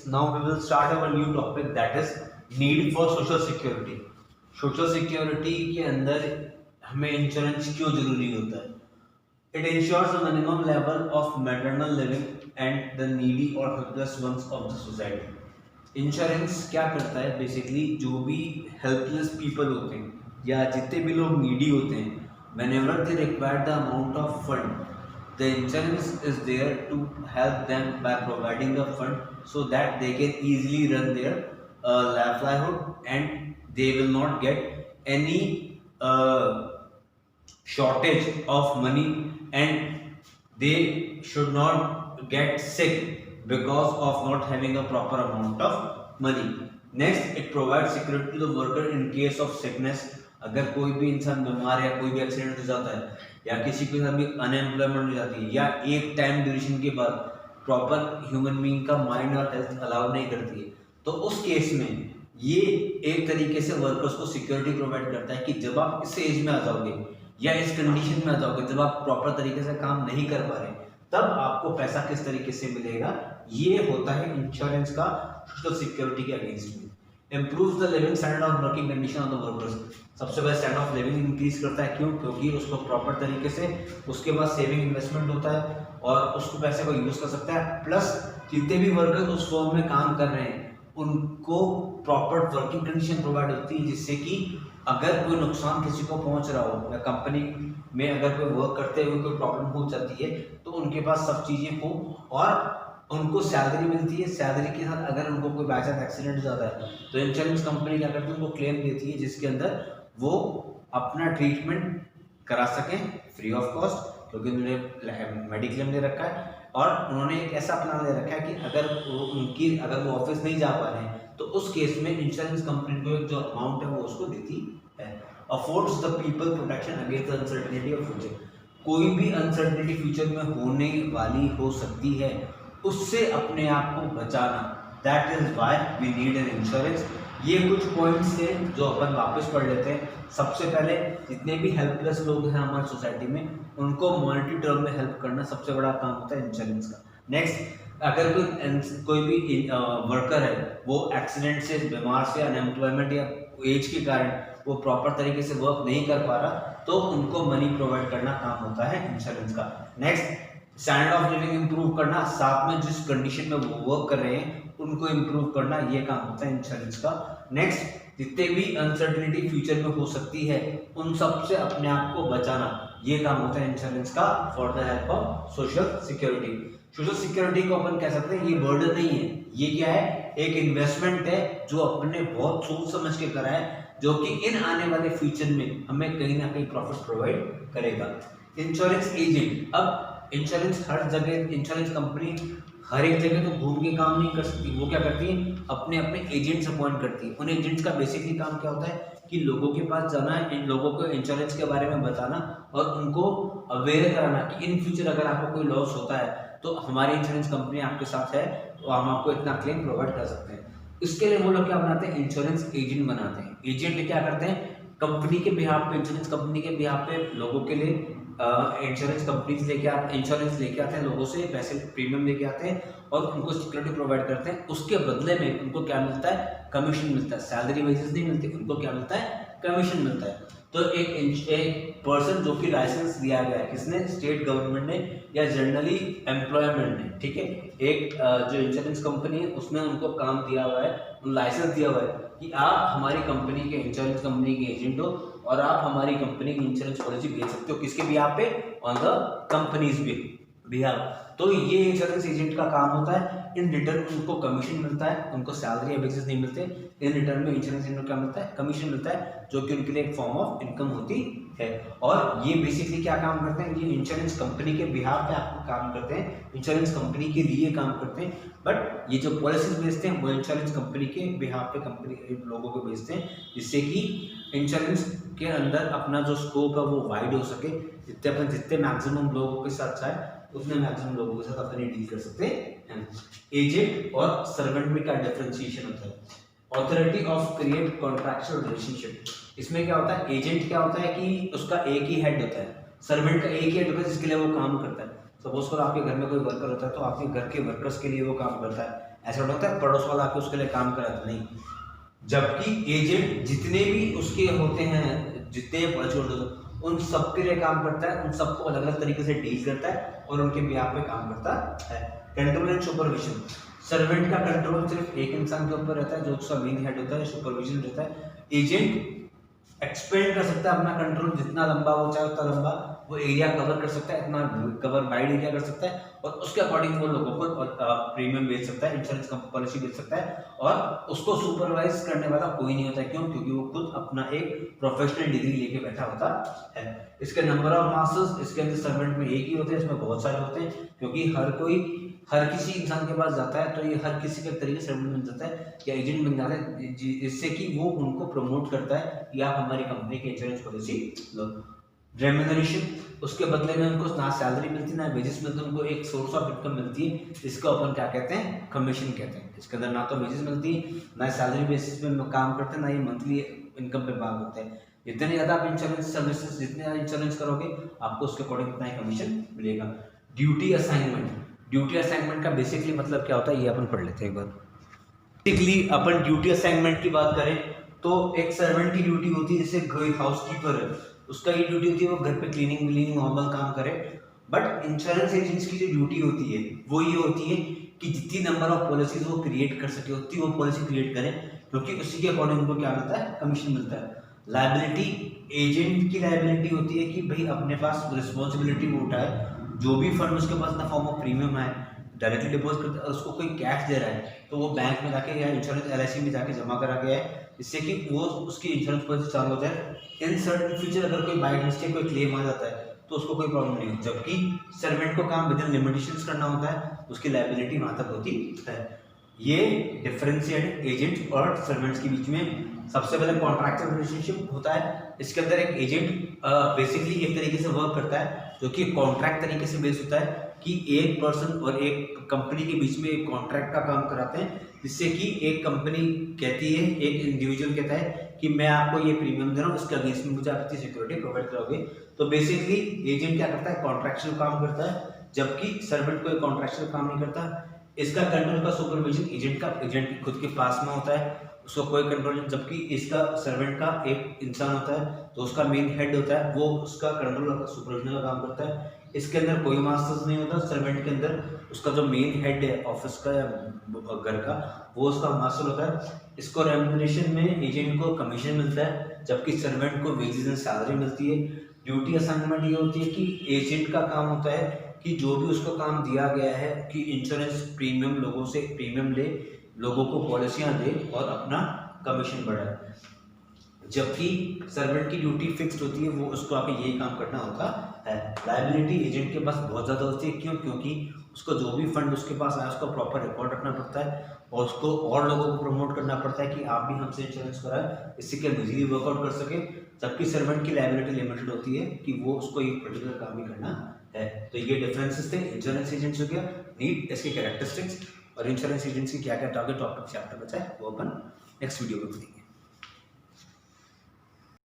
now we will start our new topic, that is need for social security. Social security के अंदर हमें insurance क्यों जरूरी होता है? It ensures the minimum level of maternal living and the needy or helpless ones of the society. Insurance क्या करता है? बेसिकली जो भी हेल्पलेस पीपल होते हैं या जितने भी लोग नीडी होते हैं, whenever they require the amount of fund, the insurance is there to help them by providing the fund so that they can easily run their livelihood and they will not get any shortage of money and they should not get sick because of not having a proper amount of money. Next, it provides security to the worker in case of sickness. अगर कोई भी इंसान बीमार या कोई भी accident हो जाता है या किसी के साथ भी अनएम्प्लॉयमेंट हो जाती है या एक टाइम ड्यूरेशन के बाद प्रॉपर ह्यूमन बीइंग का माइंड और हेल्थ अलाउ नहीं करती है, तो उस केस में ये एक तरीके से वर्कर्स को सिक्योरिटी प्रोवाइड करता है कि जब आप इस एज में आ जाओगे या इस कंडीशन में आ जाओगे, जब आप प्रॉपर तरीके से काम नहीं कर पा रहे, तब आपको पैसा किस तरीके से मिलेगा। ये होता है इंश्योरेंस का सोशल सिक्योरिटी के अगेंस्ट में। इम्प्रूव्स द लिविंग स्टैंडर्ड और working condition of the workers. सबसे पहले स्टैंडर्ड ऑफ लिविंग इंक्रीज करता है। क्यों? क्योंकि उसको प्रॉपर तरीके से उसके बाद सेविंग इन्वेस्टमेंट होता है और उसको पैसे को यूज कर सकता है। प्लस जितने भी वर्कर्स उस फर्म में काम कर रहे हैं उनको प्रॉपर वर्किंग कंडीशन प्रोवाइड होती है, जिससे कि अगर कोई नुकसान किसी को पहुंच रहा हो या कंपनी में अगर कोई वर्क करते हुए कोई प्रॉब्लम हो जाती है तो उनके पास सब चीज़ें हो और उनको सैलरी मिलती है। सैलरी के साथ अगर उनको कोई बाय चांस एक्सीडेंट हो जाता है तो इंश्योरेंस कंपनी क्या करती है, उनको क्लेम देती है जिसके अंदर वो अपना ट्रीटमेंट करा सकें फ्री ऑफ कॉस्ट, क्योंकि उन्होंने मेडिक्लेम ले रखा है और उन्होंने एक ऐसा प्लान ले रखा है कि अगर वो ऑफिस नहीं जा पा रहे हैं तो उस केस में इंश्योरेंस कंपनी को जो अमाउंट है वो उसको देती है। Affords the people protection against the uncertainty of future. कोई भी अनसर्टेनिटी फ्यूचर में होने वाली हो सकती है, उससे अपने आप को बचाना, that is why we need an insurance. ये कुछ पॉइंट्स थे जो अपन वापस पढ़ लेते हैं। सबसे पहले जितने भी हेल्पलेस लोग हैं हमारी सोसाइटी में, उनको मॉनेटरी टर्म में हेल्प करना सबसे बड़ा काम होता है इंश्योरेंस का। नेक्स्ट, अगर कोई भी वर्कर है वो एक्सीडेंट से, बीमार से, अनएम्प्लॉयमेंट या एज के कारण वो प्रॉपर तरीके से वर्क नहीं कर पा रहा, तो उनको मनी प्रोवाइड करना काम होता है इंश्योरेंस का। Next, standard of living improve करना, साथ में जिस कंडीशन में वो वर्क कर रहे हैं उनको इंप्रूव करना, ये काम होता है इंश्योरेंस का। नेक्स्ट, जितने भी अनसर्टेनिटी फ्यूचर में हो सकती है उन सब से अपने आप को बचाना, ये काम होता है इंश्योरेंस का for the help of social security. Social security को अपन कह सकते हैं ये बर्डन नहीं है, ये क्या है, एक इन्वेस्टमेंट है जो अपने बहुत सोच समझ के करा है, जो कि इन आने वाले फ्यूचर में हमें कहीं ना कहीं प्रॉफिट प्रोवाइड करेगा। इंश्योरेंस एजेंट, अब इंश्योरेंस हर जगह, इंश्योरेंस कंपनी हर एक जगह तो घूम के काम नहीं कर सकती, वो क्या करती है, अपने अपने एजेंट्स अपॉइंट करती है। उन एजेंट्स का बेसिकली काम क्या होता है कि लोगों के पास जाना है, इन लोगों को इंश्योरेंस के बारे में बताना और उनको अवेयर कराना कि इन फ्यूचर अगर आपको कोई लॉस होता है तो हमारी इंश्योरेंस कंपनी आपके साथ है तो हम आपको इतना क्लेम प्रोवाइड कर सकते हैं। इसके लिए वो लोग क्या बनाते हैं, इंश्योरेंस एजेंट बनाते हैं। एजेंट क्या करते हैं, कंपनी के बिहाफ पे, इंश्योरेंस कंपनी के बिहाफ पे लोगों के लिए इंश्योरेंस कंपनीज इंश्योरेंस लेके आते हैं, लोगों से पैसे प्रीमियम लेके आते हैं और उनको सिक्योरिटी प्रोवाइड करते हैं। उसके बदले में उनको क्या मिलता है, कमीशन मिलता है। सैलरी बेसिस नहीं मिलती, उनको क्या मिलता है, कमीशन मिलता है। तो एक पर्सन जो कि लाइसेंस दिया गया है, किसने, स्टेट गवर्नमेंट ने या जनरली एम्प्लॉयमेंट ने, ठीक है, एक जो इंश्योरेंस कंपनी है उसने उनको काम दिया हुआ है, लाइसेंस दिया हुआ है कि आप हमारी कंपनी के, इंश्योरेंस कंपनी के एजेंट हो और आप हमारी कंपनी की इंश्योरेंस पॉलिसी बेच सकते हो, किसके बिहाफ पे, ऑन द कंपनीज बिहाफ। तो ये इंश्योरेंस एजेंट का काम होता है। इन रिटर्न उनको कमीशन मिलता है, उनको सैलरी या बेसिस नहीं मिलते। इन रिटर्न में इंश्योरेंस एजेंट को क्या मिलता है, कमीशन मिलता है, जो कि उनके लिए एक फॉर्म ऑफ इनकम होती है। और ये बेसिकली क्या काम करते हैं, ये इंश्योरेंस कंपनी के बिहाफ पे आपको काम करते हैं, इंश्योरेंस कंपनी के लिए काम करते हैं। बट ये जो पॉलिसीज बेचते हैं वो इंश्योरेंस कंपनी के बिहाफ पे कंपनी लोगों को बेचते हैं, जिससे कि इंश्योरेंस के अंदर अपना जो स्कोप है वो वाइड हो सके। जितने मैक्सिमम लोगों के साथ चाहे उतने मैक्सिमम लोगों के साथ अपनी डील कर सकते हैं। एजेंट और सर्वेंट में क्या डिफरेंशिएशन होता है, authority of create contractual relationship. इसमें क्या होता है, एजेंट क्या होता है कि उसका एक ही हेड होता है, सर्वेंट का एक ही हेड होता है जिसके लिए वो काम करता है। सपोज करो आपके घर में कोई वर्कर होता है तो आपके घर के वर्कर्स के लिए वो काम करता है। ऐसा होता है पड़ोस वाला आके उसके लिए काम कराता नहीं, जबकि एजेंट जितने भी उसके होते हैं, जितने पॉलिसी होल्डर उन सबके लिए काम करता है, उन सबको अलग अलग तरीके से डील करता है और उनके बिहाफ पे काम करता है। कंट्रोल एंड सुपरविजन, सर्वेंट का कंट्रोल सिर्फ एक इंसान के ऊपर रहता है जो उसका मेन हेड होता है, सुपरविजन रहता है। एजेंट एक्सपेंड कर सकता है अपना कंट्रोल, जितना लंबा हो चाहे उतना लंबा वो एरिया कवर कर सकता है, इतना कवर वाइड एरिया कर सकता है और उसके अकॉर्डिंग वो लोगों को प्रीमियम बेच सकता है, इंश्योरेंस पॉलिसी बेच सकता है और उसको सुपरवाइज करने वाला कोई नहीं होता है। क्यों? क्योंकि वो खुद अपना एक प्रोफेशनल डिग्री लेके बैठा होता है। इसके नंबर ऑफ मास्टर्स इसके अंदर सर्वेंट में एक ही होते हैं, इसमें बहुत सारे होते हैं क्योंकि हर किसी इंसान के पास जाता है तो ये हर किसी के तरीके से सर्वेंट बन जाता है या एजेंट बन जाता है, जिससे कि वो उनको प्रमोट करता है कि आप हमारी कंपनी की इंश्योरेंस पॉलिसी लो। रेम्यूनरेशन, उसके बदले में उनको ना सैलरी मिलती ना वेजेस मिलते, उनको एक सोर्स ऑफ इनकम मिलती है, इसको अपन क्या कहते हैं? कमीशन कहते हैं। इसके अंदर ना तो वेजेस मिलती है ना सैलरी बेसिस पे काम करते हैं, ना ही मंथली इनकम पे बात होते हैं। जितने ज़्यादा आप इंश्योरेंस सर्विसेज जितने ज़्यादा इंश्योरेंस करोगे आपको उसके अकॉर्डिंग उतना ही कमीशन मिलेगा। ड्यूटी असाइनमेंट, ड्यूटी असाइनमेंट का बेसिकली मतलब क्या होता है ये अपन पढ़ लेते हैं एक बार। बेसिकली अपन ड्यूटी असाइनमेंट की बात करें तो एक सर्वेंट की ड्यूटी होती है, जैसे कोई हाउसकीपर है उसका ये ड्यूटी होती है वो घर पे क्लीनिंग विलिंग नॉर्मल काम करे। बट इंश्योरेंस एजेंट्स की जो ड्यूटी होती है वो ये होती है कि जितनी नंबर ऑफ पॉलिसीज वो क्रिएट कर सके उतनी वो पॉलिसी क्रिएट करें, क्योंकि उसी के अकॉर्डिंग उनको क्या मिलता है? कमीशन मिलता है। लायबिलिटी, एजेंट की लायबिलिटी होती है कि भाई अपने पास रिस्पॉन्सिबिलिटी वो उठाए, जो भी फंड उसके पास ना फॉर्म ऑफ प्रीमियम है डायरेक्टली डिपॉजिट करता है, उसको कोई कैश दे रहा है तो वो बैंक में जाके या इंश्योरेंस एलआईसी में जाके जमा करा गया है, जिससे कि वो उसकी इंश्योरेंस पॉलिसी चालू हो जाए। इन सर्टेन फ्यूचर अगर कोई बाई मिस्टेक कोई क्लेम आ जाता है तो उसको कोई प्रॉब्लम नहीं होती, जबकि सर्वेंट को काम विद इन लिमिटेशंस करना होता है, उसकी लायबिलिटी वहां तक होती है। ये डिफरेंशिएट एजेंट और सर्वेंट्स के बीच में सबसे पहले कॉन्ट्रैक्चुअल रिलेशनशिप होता है। इसके अंदर एक एजेंट बेसिकली एक तरीके से वर्क करता है जो कि कॉन्ट्रैक्ट तरीके से बेस होता है कि एक पर्सन और एक कंपनी के बीच में एक कॉन्ट्रैक्ट का काम कराते हैं, जिससे कि एक कंपनी कहती है, एक इंडिविजुअल कहता है कि मैं आपको ये प्रीमियम दे रहा हूँ, इसके अगेंस्ट में मुझे आप इतनी सिक्योरिटी प्रोवाइड करोगे। तो बेसिकली एजेंट क्या करता है? कॉन्ट्रैक्चुअल काम करता है, जबकि सर्वेंट कोई कॉन्ट्रैक्चुअल काम नहीं करता। इसका कंट्रोल का सुपरविजन एजेंट खुद के पास में होता है, उसको कोई कंट्रोल नहीं, जबकि इसका सर्वेंट का एक इंसान होता है तो उसका मेन हेड होता है, वो उसका कंट्रोल का सुपरविजन का काम करता है। इसके अंदर कोई मास्टर्स नहीं होता, सर्वेंट के अंदर उसका जो मेन हेड है ऑफिस का या घर का वो उसका मास्टर होता है। इसको रेम्यूनरेशन में एजेंट को कमीशन मिलता है, जबकि सर्वेंट को वेजेस एंड सैलरी मिलती है। ड्यूटी असाइनमेंट ये होती है कि एजेंट का काम होता है कि जो भी उसको काम दिया गया है कि इंश्योरेंस प्रीमियम लोगों से प्रीमियम ले, लोगों को पॉलिसियां दे और अपना कमीशन बढ़ाए, जबकि सर्वेंट की ड्यूटी फिक्स्ड होती है, वो उसको आके यही काम करना होता है। लायबिलिटी एजेंट के पास बहुत ज़्यादा होती है, क्यों? क्योंकि उसको जो भी फंड उसके पास आया उसका प्रॉपर रिकॉर्ड रखना पड़ता है और उसको और लोगों को प्रमोट करना पड़ता है कि आप भी हमसे इंश्योरेंस कराएं, इससे कि इजीली वर्कआउट कर सके। जबकि सर्वेंट की लायबिलिटी लिमिटेड होती है कि वो उसको एक पर्टिकुलर काम ही करना है। तो ये डिफरेंसेस थे इंश्योरेंस एजेंट्स हो गया, नीड, इसके कैरेक्टरिस्टिक्स और इंश्योरेंस एजेंट्स की क्या क्या टारगेट टॉपिक चैप्टर बचा है वो अपन नेक्स्ट वीडियो में देखेंगे।